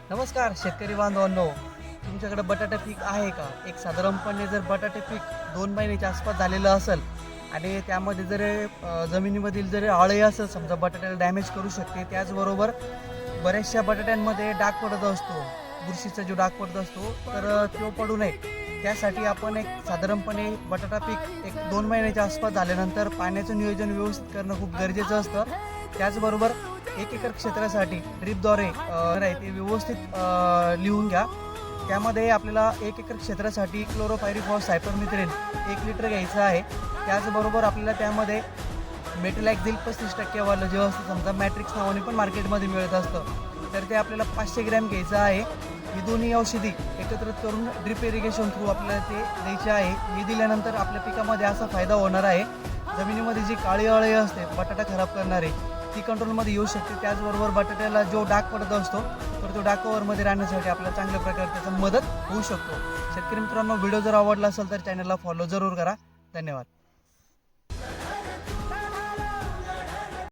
नमस्कार शेतकरी बांधवांनो, तुमच्याकडे बटाटा पीक आहे का? एक साधारणपणे जर बटाटे पीक 2 महिन्याच्या आसपास झालेलं असेल आणि त्यामध्ये जर जमिनीमधील जर अळी असेल, समजा बटाट्याला डॅमेज करू शकते. त्याचबरोबर बऱ्याचशा बटाट्यांमध्ये डाग पडत असतो, बुरशीचा जो डाग पडत असतो, तर तो पडू नये त्यासाठी आपण एक साधारणपणे बटाटा पीक एक 2 महिन्याच्या आसपास झाल्यानंतर पाण्याचं नियोजन व्यवस्थित करणं खूप गरजेचं असतं. त्याचबरोबर 1 एकर क्षेत्रासाठी ड्रीपद्वारे ते व्यवस्थित लिहून घ्या. त्यामध्ये आपल्याला 1 एकर क्षेत्रासाठी क्लोरोपायरीफॉस सायपरमेथ्रिन 1 लिटर घ्यायचं आहे. त्याचबरोबर आपल्याला त्यामध्ये मेटलॅक्झिल 35% वालं जे असतं, समजा मॅट्रिक्स नावाने पण मार्केटमध्ये मिळत असतं, तर ते आपल्याला 500 ग्रॅम घ्यायचं आहे. ही दोन्ही औषधी एकत्रित करून ड्रिप इरिगेशन थ्रू आपल्याला ते द्यायचे आहे. हे दिल्यानंतर आपल्या पिकामध्ये असा फायदा होणार आहे, जमिनीमध्ये जी काळी अळी असते बटाटा खराब करणारे, ती कंट्रोलमध्ये येऊ शकते. त्याचबरोबर बटाट्याला जो डाग पडत असतो, तर तो डाग कव्हरमध्ये राहण्यासाठी आपल्याला चांगल्या प्रकारे त्याचा मदत होऊ शकतो. शेतकरी मित्रांनो, व्हिडिओ जर आवडला असेल तर चॅनलला फॉलो जरूर करा. धन्यवाद.